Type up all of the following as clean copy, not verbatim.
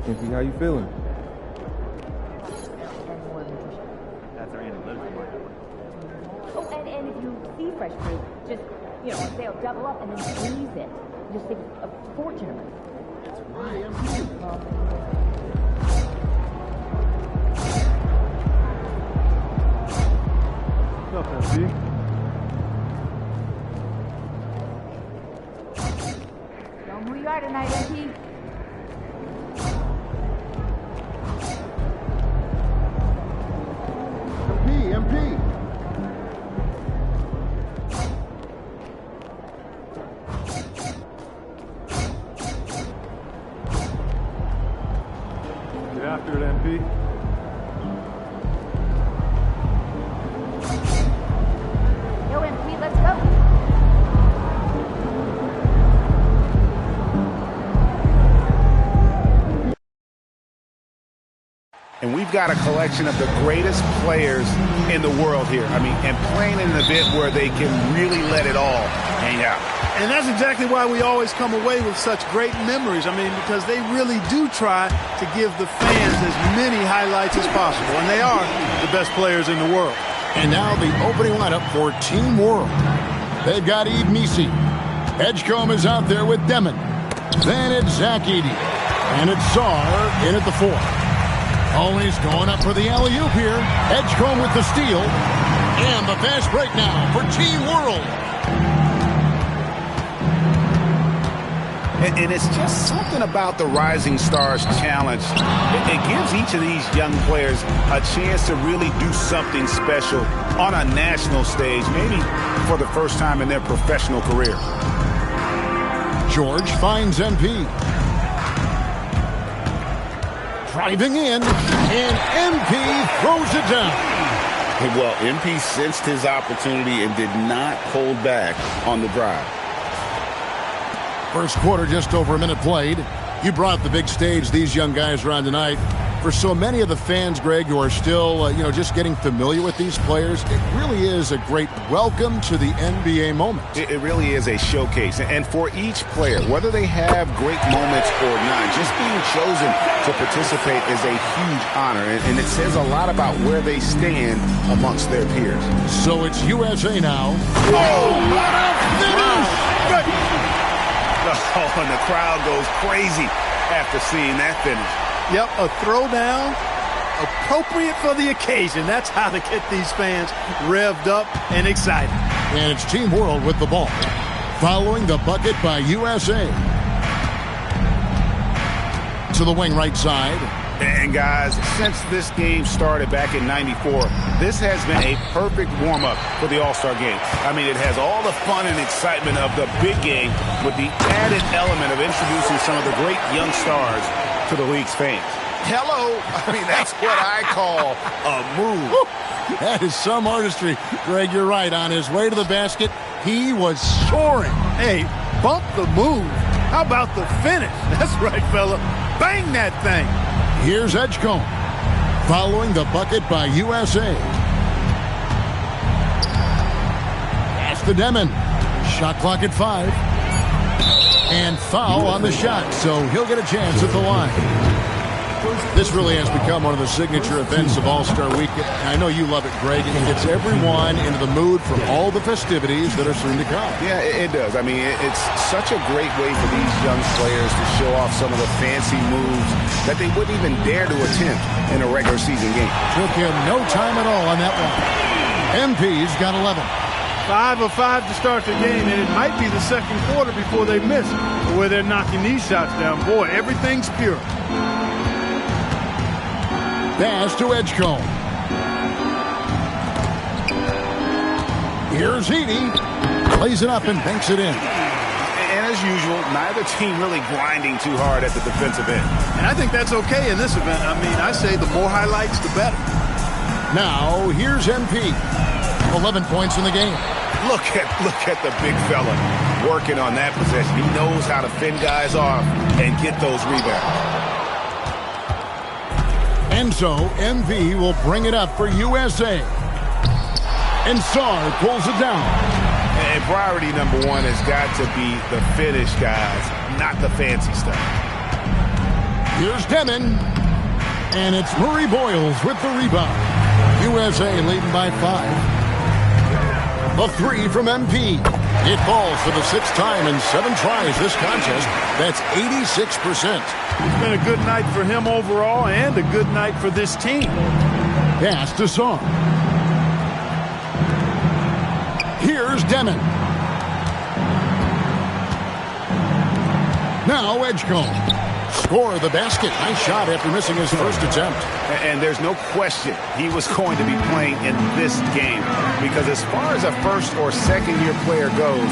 MP, how you feeling? That's our analytical line. Oh, and if you see fresh fruit, just, they'll double up and then squeeze it. Just think a fortune of it. That's right. What's up, MP? Show 'em who you are tonight, MP. MP. Get after it, MP. Yo, MP, let's go. And we've got a collection of the greatest players in the world here. I mean, and playing in an event where they can really let it all hang out. And that's exactly why we always come away with such great memories. I mean, because they really do try to give the fans as many highlights as possible. And they are the best players in the world. And now the opening lineup for Team World. They've got Eve Nisi. Edgecombe is out there with Demon. Then it's Zach Edey. And it's Czar in at the 4. Always going up for the alley-oop here. Edgecombe with the steal. And the fast break now for Team World. And it's just something about the Rising Stars Challenge. It gives each of these young players a chance to really do something special on a national stage, maybe for the first time in their professional career. George finds MP. Driving in, and MP throws it down. Well, MP sensed his opportunity and did not hold back on the drive. First quarter, just over a minute played. You brought the big stage these young guys are on tonight. For so many of the fans, Greg, who are still, just getting familiar with these players, it really is a great welcome to the NBA moment. It really is a showcase. And for each player, whether they have great moments or not, just being chosen to participate is a huge honor. And it says a lot about where they stand amongst their peers. So it's USA now. Oh, what a finish! Oh, and the crowd goes crazy after seeing that finish. Yep, a throwdown appropriate for the occasion. That's how to get these fans revved up and excited. And it's Team World with the ball. Following the bucket by USA. To the wing right side. And guys, since this game started back in '94, this has been a perfect warm-up for the All-Star game. I mean, it has all the fun and excitement of the big game with the added element of introducing some of the great young stars to the league's fans. Hello. I mean, that's what I call a move. That is some artistry. Greg, you're right. On his way to the basket, he was soaring. Hey, bump the move. How about the finish? That's right, fella. Bang that thing. Here's Edgecombe. Following the bucket by USA. Pass to Demon. Shot clock at 5. And foul on the shot, so he'll get a chance at the line. This really has become one of the signature events of All-Star Weekend. I know you love it, Greg. It gets everyone into the mood for all the festivities that are soon to come. Yeah, it does. I mean, it's such a great way for these young players to show off some of the fancy moves that they wouldn't even dare to attempt in a regular season game. Took him no time at all on that one. MP's got 11. 5 of 5 to start the game, and it might be the second quarter before they miss where they're knocking these shots down. Boy, everything's pure. Pass to Edgecombe. Here's Edey. Plays it up and banks it in. And as usual, neither team really grinding too hard at the defensive end. And I think that's okay in this event. I mean, I say the more highlights, the better. Now, here's MP. 11 points in the game. Look at the big fella working on that possession. He knows how to fend guys off and get those rebounds. And so, MV will bring it up for USA. And Czar pulls it down. And priority number one has got to be the finish, guys, not the fancy stuff. Here's Demon. And it's Murray Boyles with the rebound. USA leading by 5. A 3 from MP. It falls for the 6th time in 7 tries this contest. That's 86%. It's been a good night for him overall and a good night for this team. Pass to Song. Here's Demon. Now Edgecombe. Score the basket. Nice shot after missing his first attempt. And there's no question he was going to be playing in this game, because as far as a first or second year player goes,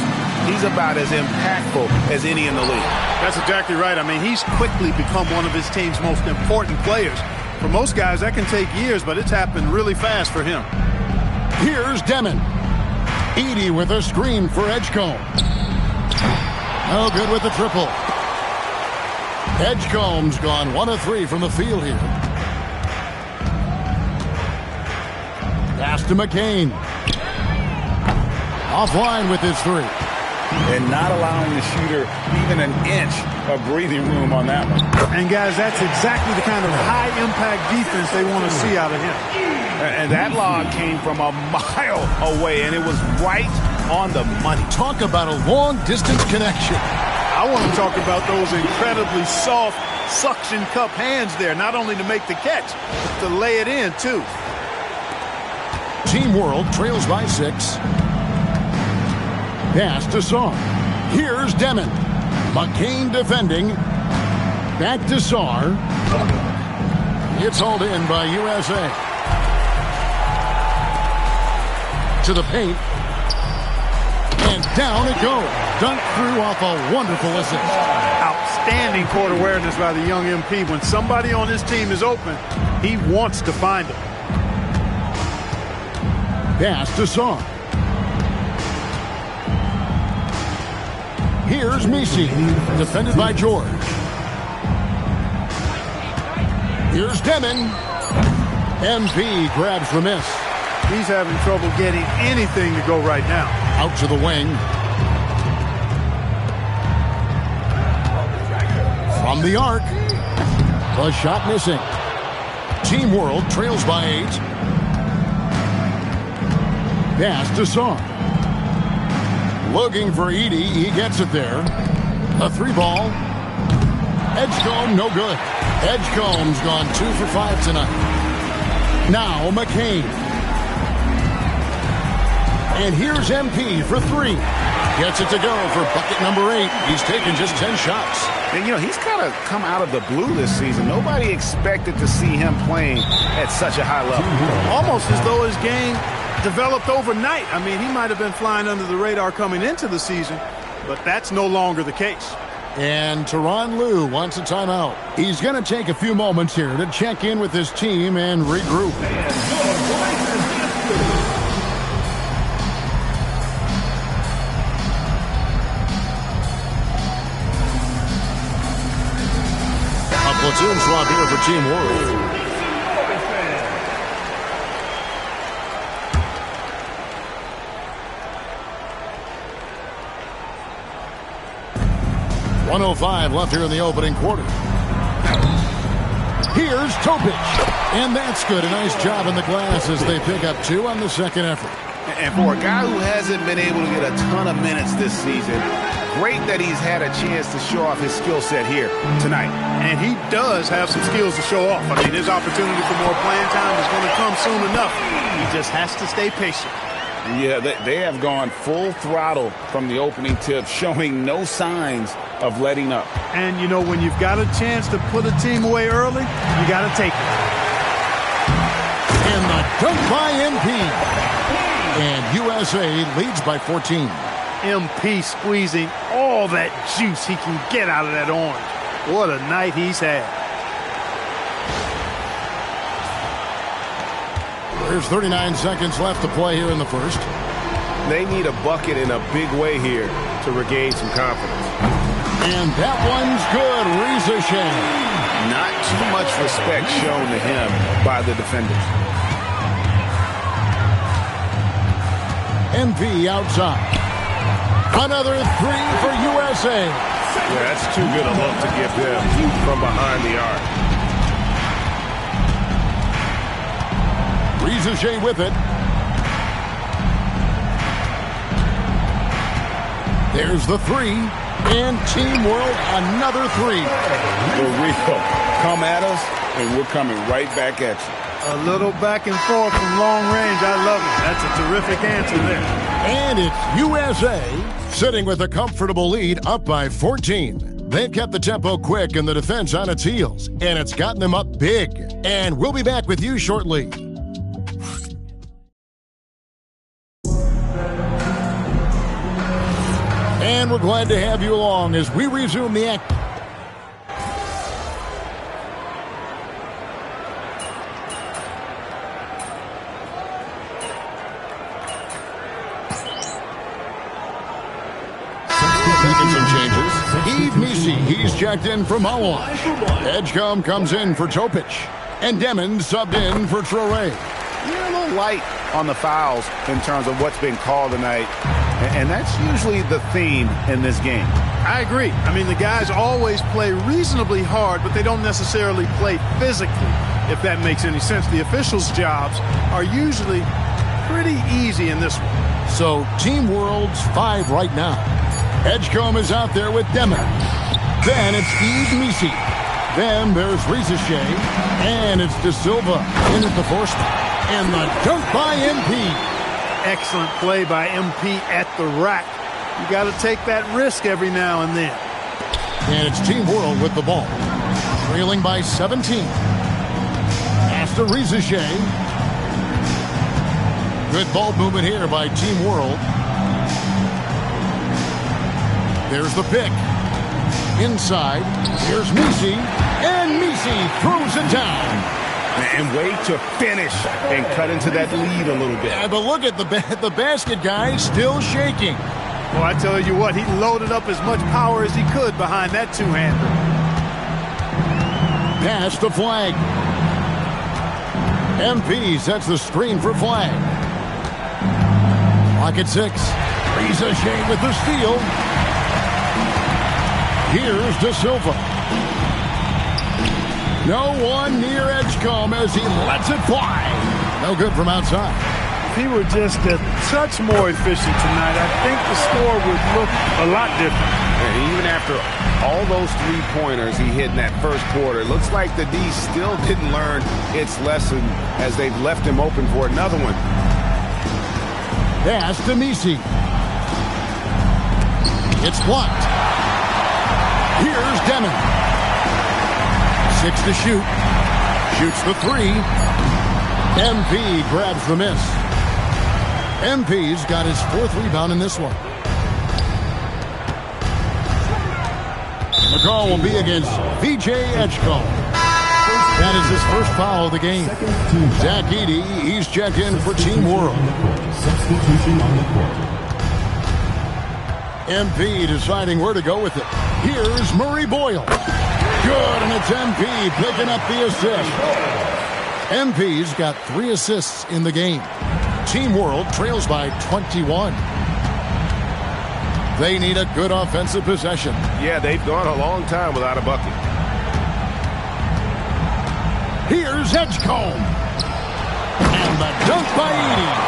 he's about as impactful as any in the league. That's exactly right. I mean, he's quickly become one of his team's most important players. For most guys, that can take years, but it's happened really fast for him. Here's Demon. Edey with a screen for Edgecombe. No good with the triple. Edgecombe's gone 1 of 3 from the field here. Pass to McCain. Offline with his 3. And not allowing the shooter even an inch of breathing room on that one. And, guys, that's exactly the kind of high-impact defense they want to see out of him. And that lob came from a mile away, and it was right on the money. Talk about a long-distance connection. I want to talk about those incredibly soft suction cup hands there, not only to make the catch, but to lay it in, too. Team World trails by 6. Pass to Song. Here's Demon. McCain defending. Back to Sar. It's hauled in by USA. To the paint. And down it goes. Dunked through off a wonderful assist. Outstanding court awareness by the young MP. When somebody on his team is open, he wants to find them. Pass to Song. Here's Misi, defended by George. Here's Demon. MP grabs the miss. He's having trouble getting anything to go right now. Out to the wing. From the arc. The shot missing. Team World trails by 8. Pass to Song. Looking for Edey. He gets it there. A 3-ball. Edgecombe, no good. Edgecombe's gone 2 for 5 tonight. Now McCain. And here's MP for 3. Gets it to go for bucket number 8. He's taken just 10 shots. And, you know, he's kind of come out of the blue this season. Nobody expected to see him playing at such a high level. Almost as though his game developed overnight. I mean, he might have been flying under the radar coming into the season, but that's no longer the case. And Tyronn Lue wants a timeout. He's going to take a few moments here to check in with his team and regroup. A platoon swap here for Team World. .105 left here in the opening quarter. Here's Topic. And that's good. A nice job in the glass as they pick up 2 on the second effort. And for a guy who hasn't been able to get a ton of minutes this season, great that he's had a chance to show off his skill set here tonight. And he does have some skills to show off. I mean, his opportunity for more playing time is going to come soon enough. He just has to stay patient. Yeah, they have gone full throttle from the opening tip, showing no signs of letting up. And, you know, when you've got a chance to put a team away early, you got to take it. And the dunk by MP. And USA leads by 14. MP squeezing all that juice he can get out of that orange. What a night he's had. There's 39 seconds left to play here in the first. They need a bucket in a big way here to regain some confidence. And that one's good. Reza Shane. Not too much respect shown to him by the defenders. MP outside. Another 3 for USA. Yeah, that's too good a look to give them from behind the arc. Rizachet with it. There's the three. And Team World, another three. For real. Come at us, and we're coming right back at you. A little back and forth from long range. I love it. That's a terrific answer there. And it's USA sitting with a comfortable lead up by 14. They've kept the tempo quick and the defense on its heels, and it's gotten them up big. And we'll be back with you shortly. And we're glad to have you along as we resume the act. Making some changes. Eve Nisi, he's checked in for Mawar. Edgecombe comes in for Topic. And Demon subbed in for Traore. You're a little light on the fouls in terms of what's been called tonight. And that's usually the theme in this game. I agree. I mean, the guys always play reasonably hard, but they don't necessarily play physically, if that makes any sense. The officials' jobs are usually pretty easy in this one. So, Team World's 5 right now. Edgecombe is out there with Demon. Then it's Eve Nisi. Then there's Rizachet. And it's De Silva in at the force. And the dunk by MP. Excellent play by MP at the rack. You got to take that risk every now and then. And it's Team World with the ball. Trailing by 17. Pass to Rizachet. Good ball movement here by Team World. There's the pick. Inside. Here's Nisi. And Nisi throws it down. And way to finish and cut into that lead a little bit. Yeah, but look at the basket guy still shaking. Well, I tell you what, he loaded up as much power as he could behind that two-hander. Pass to Flag. MP sets the screen for Flag. Clock at 6. Rizachet with the steal. Here's De Silva. No one near Edgecombe as he lets it fly. No good from outside. If he were just a touch more efficient tonight, I think the score would look a lot different. And even after all those three-pointers he hit in that first quarter, it looks like the D still didn't learn its lesson as they've left him open for another one. Pass to Nisi. It's blocked. Here's Demon. 6 to shoot. Shoots the 3. MP grabs the miss. MP's got his 4th rebound in this one. The call will be against VJ Edgecombe. That is his first foul of the game. Zach Edey, he's checked in for Team World. Substitution on the court. MP deciding where to go with it. Here's Murray Boyle. Good, and it's MP picking up the assist. MP's got 3 assists in the game. Team World trails by 21. They need a good offensive possession. Yeah, they've gone a long time without a bucket. Here's Edgecombe. And the dunk by Edey.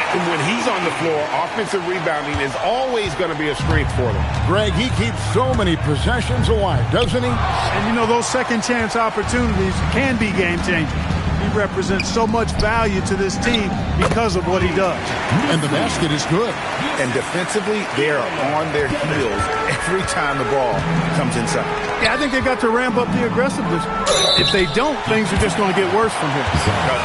And when he's on the floor, offensive rebounding is always going to be a strength for them. Greg, he keeps so many possessions alive, doesn't he? And you know, those second chance opportunities can be game changers. He represents so much value to this team because of what he does. And the basket is good. And defensively, they are on their heels every time the ball comes inside. Yeah, I think they've got to ramp up the aggressiveness. If they don't, things are just going to get worse from here.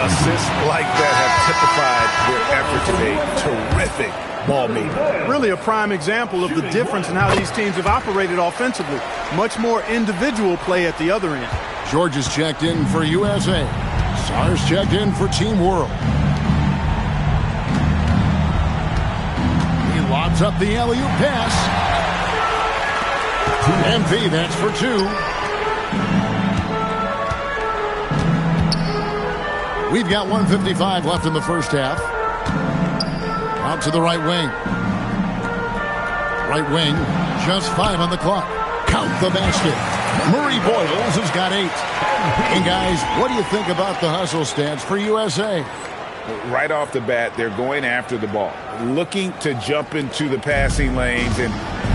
Assists like that have typified their effort today. Terrific ball movement. Really a prime example of the difference in how these teams have operated offensively. Much more individual play at the other end. George is checked in for USA. Sar's checked in for Team World. He lobs up the alley-oop pass. MP, that's for 2. We've got 1:55 left in the first half. Out to the right wing. Right wing, just 5 on the clock. count the basket. Murray Boyles has got 8. And guys, what do you think about the hustle stats for USA? Right off the bat, they're going after the ball, looking to jump into the passing lanes and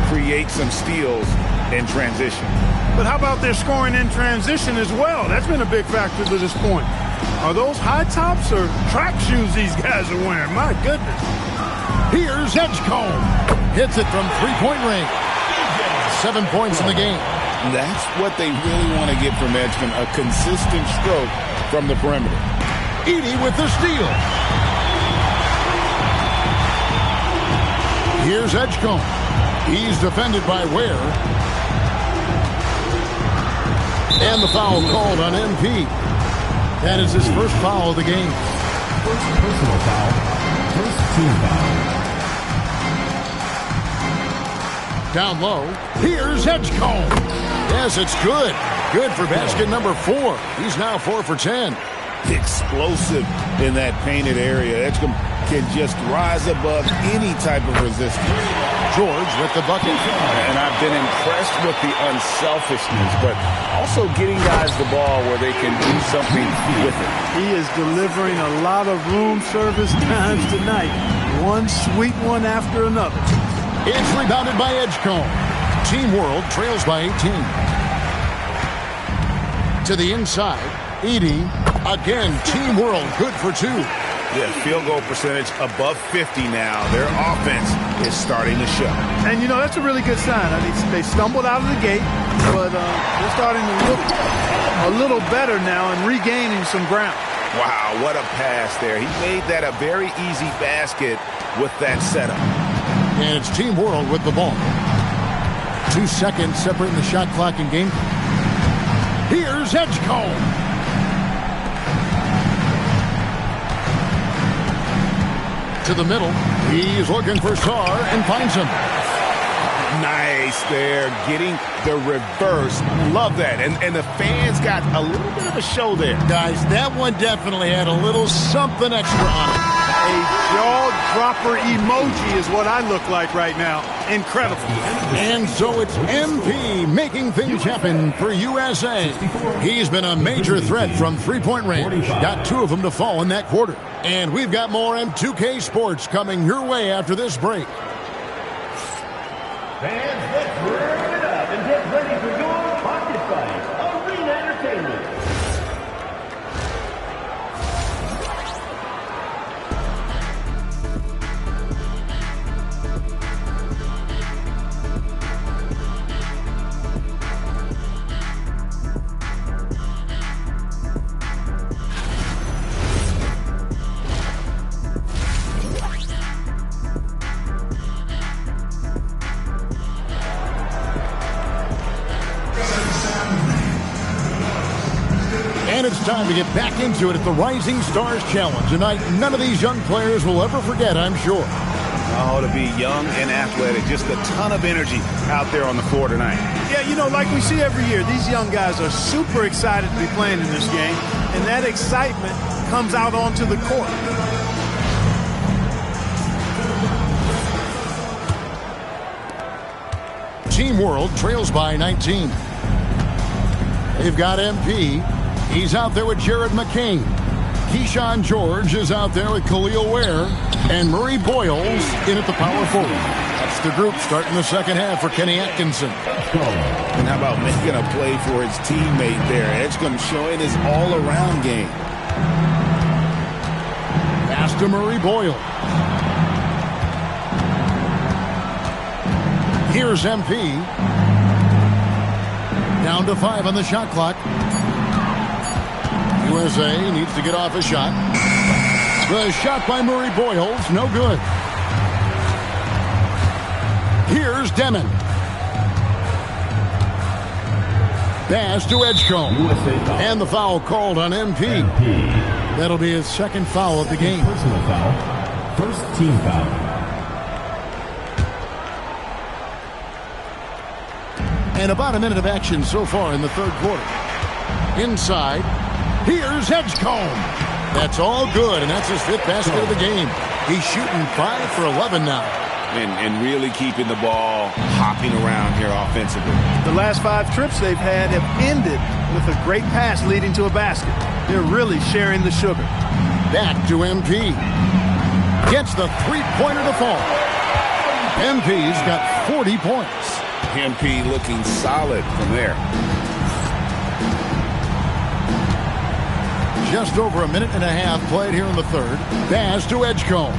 create some steals in transition. But how about their scoring in transition as well? That's been a big factor to this point. Are those high tops or track shoes these guys are wearing? My goodness. Here's Edgecombe. Hits it from three-point range. 7 points in the game. That's what they really want to get from Edgecombe, a consistent stroke from the perimeter. Edey with the steal. Here's Edgecombe. He's defended by Ware. And the foul called on MP. That is his first foul of the game. First personal foul. First team foul. Down low. Here's Edgecombe. Yes, it's good. Good for basket number 4. He's now 4 for 10. Explosive in that painted area. Edgecombe can just rise above any type of resistance. George with the bucket. And I've been impressed with the unselfishness, but also getting guys the ball where they can do something with it. He is delivering a lot of room service times tonight. One sweet one after another. It's rebounded by Edgecombe. Team World trails by 18. To the inside, Edey. Again, Team World good for 2. Yeah, field goal percentage above 50 now. Their offense is starting to show. And, you know, that's a really good sign. I mean, they stumbled out of the gate, but they're starting to look a little better now and regaining some ground. Wow, what a pass there. He made that a very easy basket with that setup. And it's Team World with the ball. 2 seconds separating the shot clock and game. Here's Edgecombe. To the middle. He's looking for Star and finds him. Nice there, getting the reverse. Love that. And the fans got a little bit of a show there. Guys, that one definitely had a little something extra on it. A jaw-dropper emoji is what I look like right now. Incredible. And so it's MP making things happen for USA. He's been a major threat from three-point range. Got 2 of them to fall in that quarter. And we've got more M2K Sports coming your way after this break. Fans, let's burn it up and get ready for your pocket fight. Arena Entertainment. And it's time to get back into it at the Rising Stars Challenge. Tonight, none of these young players will ever forget, I'm sure. Oh, to be young and athletic. Just a ton of energy out there on the floor tonight. Yeah, you know, like we see every year, these young guys are super excited to be playing in this game. And that excitement comes out onto the court. Team World trails by 19. They've got MP. He's out there with Jared McCain. Keyshawn George is out there with Khalil Ware. And Murray Boyles in at the power forward. That's the group starting the second half for Kenny Atkinson. And how about making a play for his teammate there? Edgecombe showing his all-around game. Pass to Murray Boyle. Here's MP. Down to 5 on the shot clock. USA needs to get off a shot. The shot by Murray Boyles, no good. Here's Demon. Pass to Edgecombe. And the foul called on MP. That'll be his second foul of the game. Personal foul. First team foul. And about a minute of action so far in the third quarter. Inside, here's Edgecombe. That's all good, and that's his 5th basket of the game. He's shooting 5 for 11 now. and really keeping the ball hopping around here offensively. The last 5 trips they've had have ended with a great pass leading to a basket. They're really sharing the sugar. Back to MP. Gets the three-pointer to fall. MP's got 40 points. MP looking solid from there. Just over a minute and a half played here in the third. Pass to Edgecombe.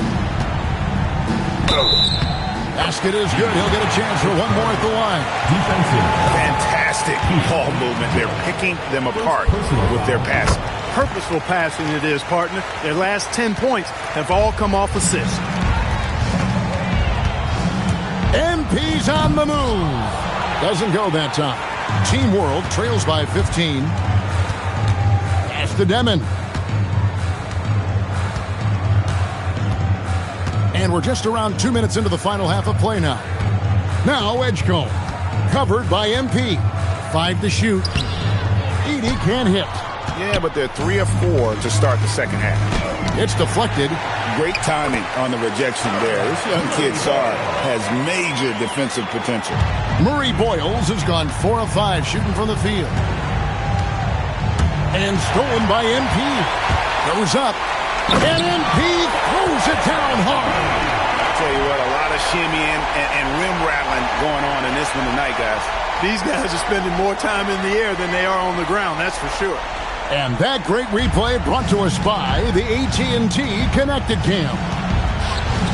Basket is good. He'll get a chance for one more at the line. Defensive. Fantastic ball movement. They're picking them apart with their passing. Purposeful passing it is, partner. Their last 10 points have all come off assists. MP's on the move. Doesn't go that time. Team World trails by 15. Pass to Demon. And we're just around 2 minutes into the final half of play now. Now Edgecombe. Covered by MP. 5 to shoot. Edey can't hit. Yeah, but they're 3 of 4 to start the second half. It's deflected. Great timing on the rejection there. This young kid, Sar, has major defensive potential. Murray Boyles has gone 4 of 5 shooting from the field. And stolen by MP. Goes up. And MP throws it down hard. Tell you what, a lot of shimmying and rim rattling going on in this one tonight, guys. These guys are spending more time in the air than they are on the ground, that's for sure. And that great replay brought to us by the AT&T Connected Cam.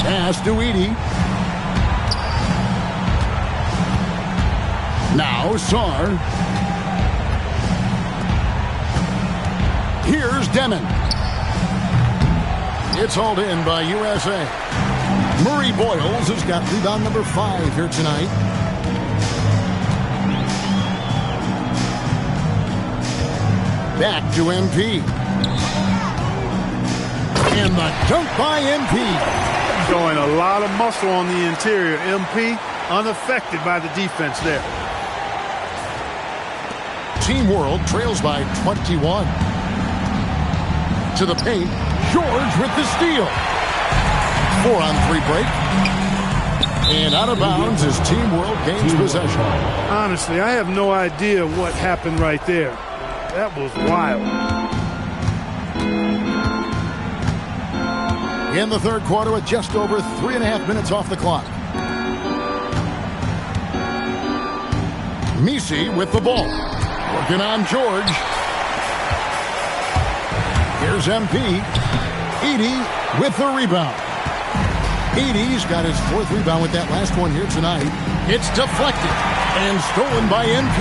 Pass to Edey. Now Sar. Here's Demon. It's hauled in by USA. Murray Boyles has got rebound number 5 here tonight. Back to MP. And the dunk by MP. Showing a lot of muscle on the interior. MP unaffected by the defense there. Team World trails by 21. To the paint. George with the steal. 4-on-3 break. And out of bounds as Team World gains possession. Honestly, I have no idea what happened right there. That was wild. In the third quarter with just over 3.5 minutes off the clock. Misi with the ball. Working on George. Here's MP. Edey with the rebound. Edey's got his 4th rebound with that last one here tonight. It's deflected and stolen by MP.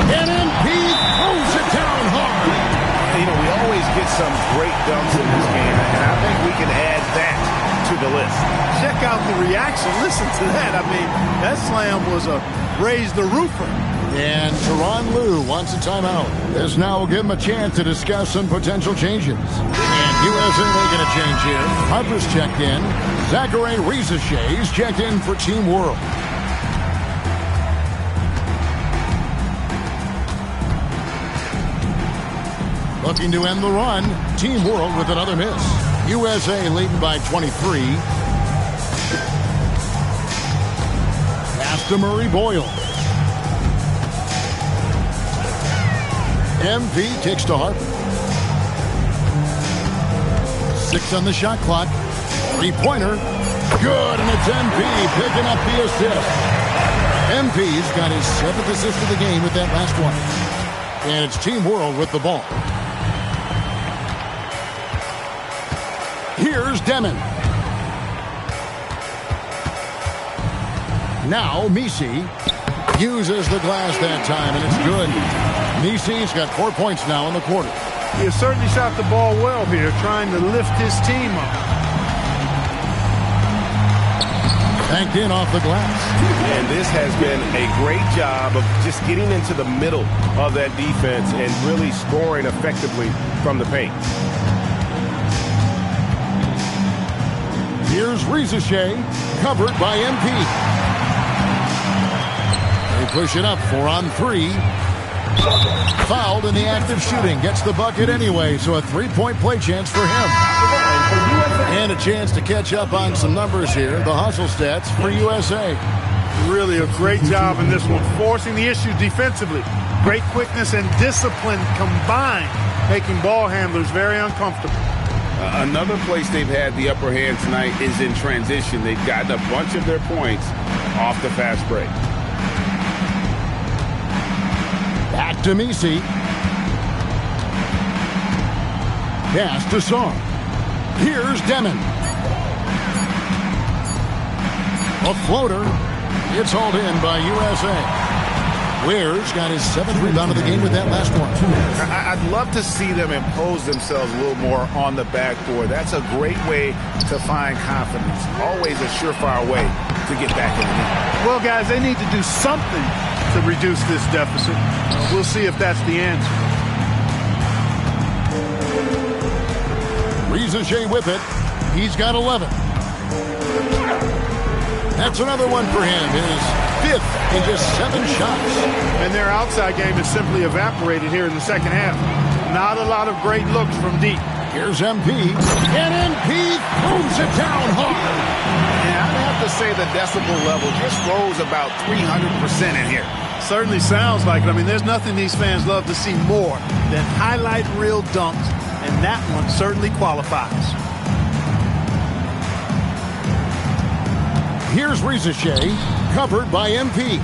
And MP throws it down hard. You know, we always get some great dunks in this game, and I think we can add that to the list. Check out the reaction. Listen to that. I mean, that slam was a raise the roofer. And Teron Lou wants a timeout. This now will give him a chance to discuss some potential changes. And USA making a change here. Harper's checked in. Zachary Rizashay's checked in for Team World. Looking to end the run. Team World with another miss. USA leading by 23. Pass to Murray Boyle. MP kicks to Harper. 6 on the shot clock. 3-pointer. Good, and it's MP picking up the assist. MP's got his 7th assist of the game with that last one. And it's Team World with the ball. Here's Demon. Now Misi uses the glass that time, and it's good. Misi's got 4 points now in the quarter. He has certainly shot the ball well here, trying to lift his team up. Banked in off the glass. And this has been a great job of just getting into the middle of that defense and really scoring effectively from the paint. Here's Rizashay, covered by MP. They push it up, 4-on-3. Fouled in the act of shooting. Gets the bucket anyway, so a 3-point play chance for him. And And a chance to catch up on some numbers here. The hustle stats for USA. Really a great job in this one, forcing the issue defensively. Great quickness and discipline combined, making ball handlers very uncomfortable. Another place they've had the upper hand tonight is in transition. They've gotten a bunch of their points off the fast break. Back to Misi. Pass to Sar. Here's Demon. A floater. It's hauled in by USA. Ware's got his 7th rebound of the game with that last one. I'd love to see them impose themselves a little more on the backboard. That's a great way to find confidence. Always a surefire way to get back in the game. Well, guys, they need to do something to reduce this deficit. We'll see if that's the answer. Rizachet with it. He's got 11. That's another one for him. His 5th in just 7 shots. And their outside game is simply evaporated here in the second half. Not a lot of great looks from deep. Here's MP. And MP throws it down hard. Yeah, I'd have to say the decibel level just rose about 300% in here. Certainly sounds like it. I mean, there's nothing these fans love to see more than highlight reel dunks, and that one certainly qualifies. Here's Rizachet, covered by MP.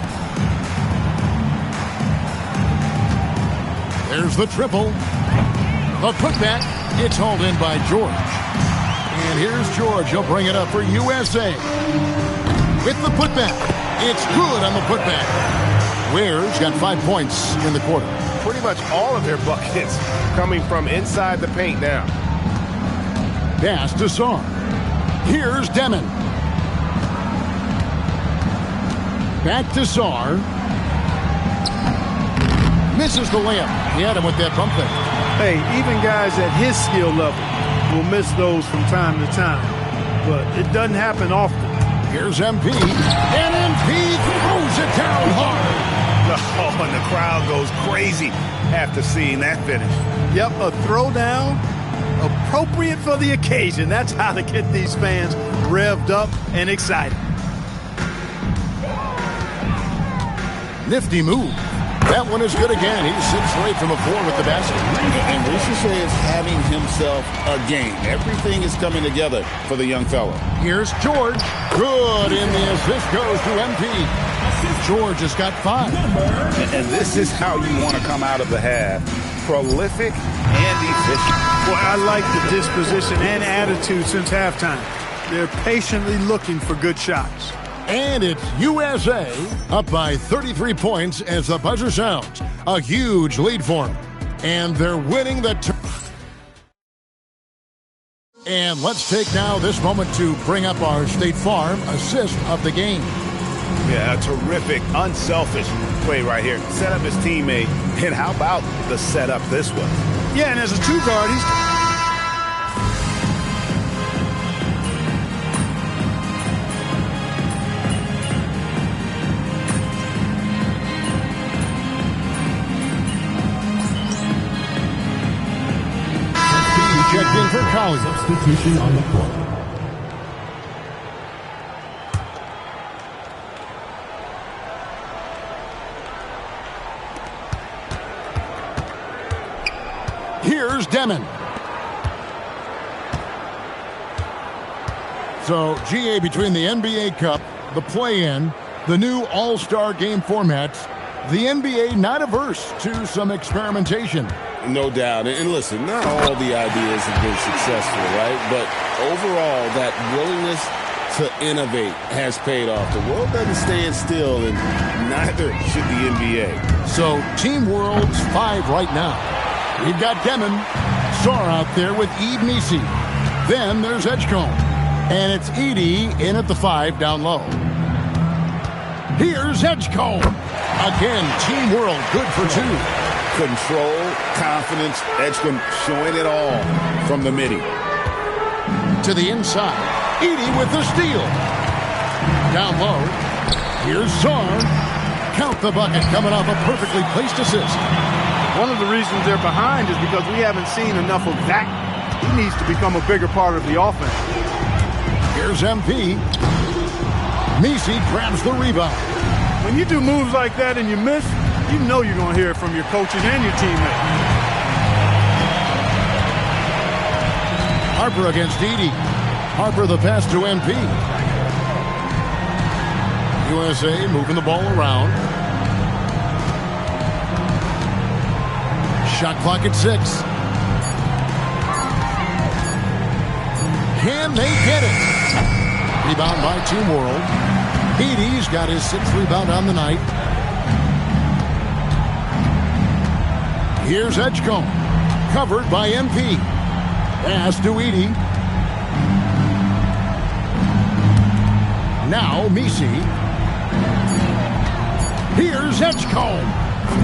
There's the triple. A putback. It's hauled in by George. And here's George. He'll bring it up for USA. With the putback. It's good on the putback. Ware's got 5 points in the quarter. Pretty much all of their buckets coming from inside the paint now. Pass to Sar. Here's Demon. Back to Sar. Misses the layup. He had him with that bump thing. Hey, even guys at his skill level will miss those from time to time. But it doesn't happen often. Here's MP. And MP throws it down hard. Oh, and the crowd goes crazy after seeing that finish. Yep, a throwdown appropriate for the occasion. That's how to get these fans revved up and excited. Nifty move. That one is good again. He's 6 straight from the floor with the basket. And Rizachet is having himself a game. Everything is coming together for the young fella. Here's George. Good, and the assist goes to MP. George has got 5. And this is how you want to come out of the half. Prolific and efficient. Boy, I like the disposition and attitude since halftime. They're patiently looking for good shots. And it's USA up by 33 points as the buzzer sounds. A huge lead for them. And they're winning the And let's take now this moment to bring up our State Farm assist of the game. Yeah, a terrific, unselfish play right here. Set up his teammate. And how about the setup this was? Yeah, and as a 2 guard, he's... Checked in for Collier. Substitution on the court. Here's Demon. So, GA, between the NBA Cup, the play-in, the new All-Star game formats, the NBA not averse to some experimentation. No doubt. And listen, not all the ideas have been successful, right? But overall, that willingness to innovate has paid off. The world doesn't stand still, and neither should the NBA. So, Team World's 5 right now. We've got Demon, Sar out there with Eve Nisi. Then there's Edgecombe. And it's Edie in at the 5 down low. Here's Edgecombe. Again, Team World good for 2. Control, confidence, Edgecombe showing it all from the midi. To the inside. Edie with the steal. Down low. Here's Sar. Count the bucket coming off a perfectly placed assist. One of the reasons they're behind is because we haven't seen enough of that. He needs to become a bigger part of the offense. Here's MP. Messi grabs the rebound. When you do moves like that and you miss, you know you're going to hear it from your coaches and your teammates. Harper against Edey. Harper the pass to MP. USA moving the ball around. Shot clock at 6. Can they get it? Rebound by Team World. Edey's got his 6th rebound on the night. Here's Edgecombe. Covered by MP. Pass to Edey. Now Messi. Here's Edgecombe.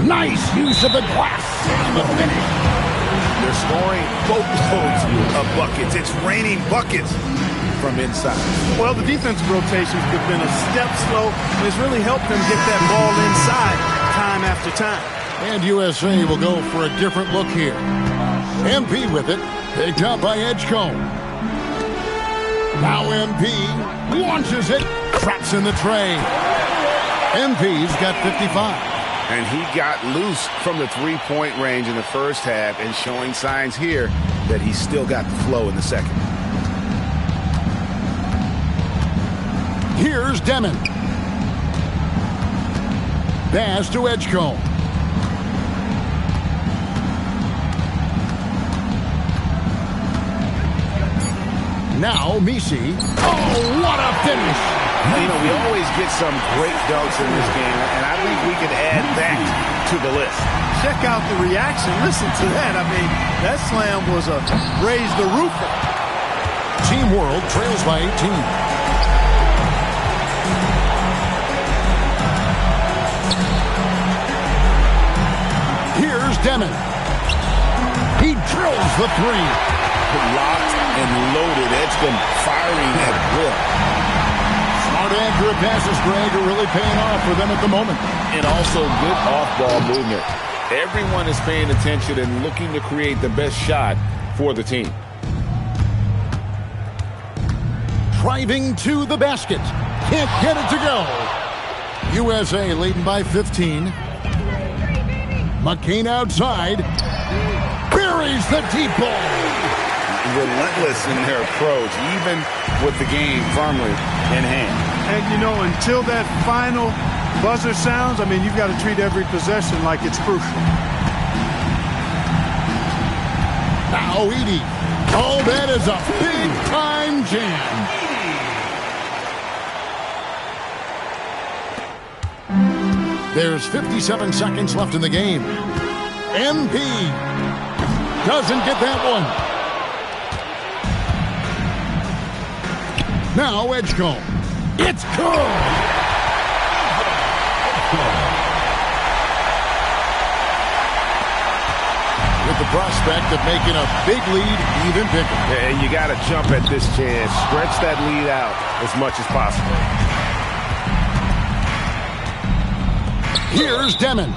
Nice use of the glass. And the finish. They're scoring boatloads of buckets. It's raining buckets from inside. Well, the defensive rotations have been a step slow, and it's really helped them get that ball inside time after time. And USA will go for a different look here. MP with it. Picked up by Edgecombe. Now MP launches it. Traps in the tray. MP's got 55. And he got loose from the three-point range in the first half and showing signs here that he's still got the flow in the second. Here's Demon. Pass to Edgecombe. Now Messi. Oh, what a finish! You know, we always get some great dunks in this game, and I think we could add that to the list. Check out the reaction. Listen to that. I mean, that slam was a raise the roof. Team World trails by 18. Here's Demon. He drills the 3. Locked and loaded. Edgecombe firing at will. Smart, accurate passes, Greg, are really paying off for them at the moment. And also good off-ball movement. Everyone is paying attention and looking to create the best shot for the team. Driving to the basket. Can't get it to go. USA leading by 15. McCain outside. Buries the deep ball. Relentless in their approach, even with the game firmly in hand. And, you know, until that final buzzer sounds, I mean, you've got to treat every possession like it's crucial. Now Edey. Oh, that is a big-time jam. There's 57 seconds left in the game. MP doesn't get that one. Now Edgecombe. It's good. With the prospect of making a big lead even bigger. And you got to jump at this chance. Stretch that lead out as much as possible. Here's Demon.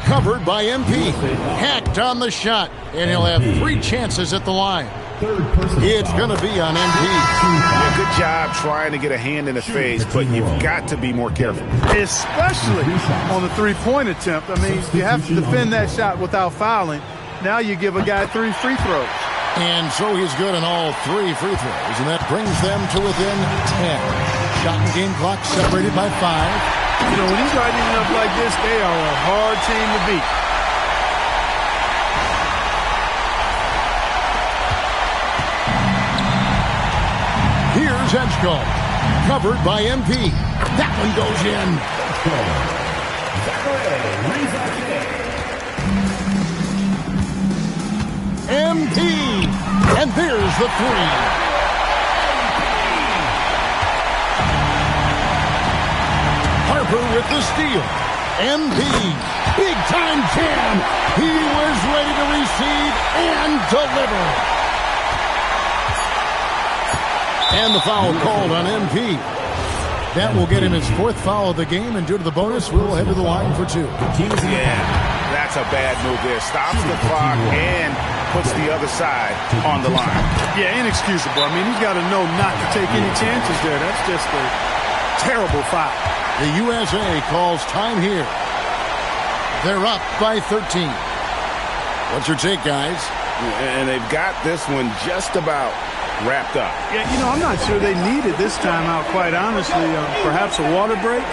Covered by MP. Hacked on the shot. And he'll have 3 chances at the line. It's going to be on MP. Yeah, good job trying to get a hand in the face, but you've got to be more careful. Especially on the three-point attempt. I mean, you have to defend that shot without fouling. Now you give a guy 3 free throws. And so he's good on all 3 free throws, and that brings them to within 10. Shot and game clock separated by 5. You know, when he's lighting it up like this, they are a hard team to beat. Here's Edgecombe. Covered by MP. That one goes in. MP. And there's the 3. Harper with the steal. MP. Big time jam. He was ready to receive and deliver. And the foul called on MP. That will get him his 4th foul of the game, and due to the bonus, we'll head to the line for 2. Yeah. That's a bad move there. Stops the clock and puts the other side on the line. Yeah, inexcusable. I mean, he's got to know not to take any chances there. That's just a terrible foul. The USA calls time here. They're up by 13. What's your take, guys? And they've got this one just about wrapped up. Yeah, you know, I'm not sure they needed this timeout, quite honestly. Perhaps a water break?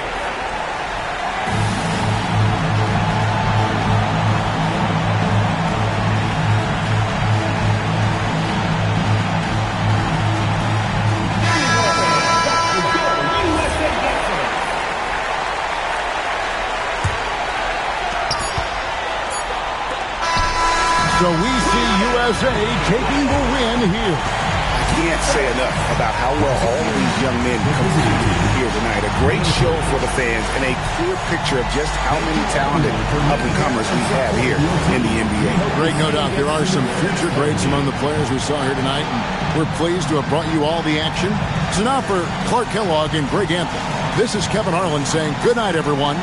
So we see USA taking the win here. I can't say enough about how well all of these young men competed here tonight. A great show for the fans and a clear picture of just how many talented up-and-comers we have here in the NBA. Greg, no doubt there are some future greats among the players we saw here tonight, and we're pleased to have brought you all the action. So now for Clark Kellogg and Greg Anthony, this is Kevin Harlan saying good night, everyone.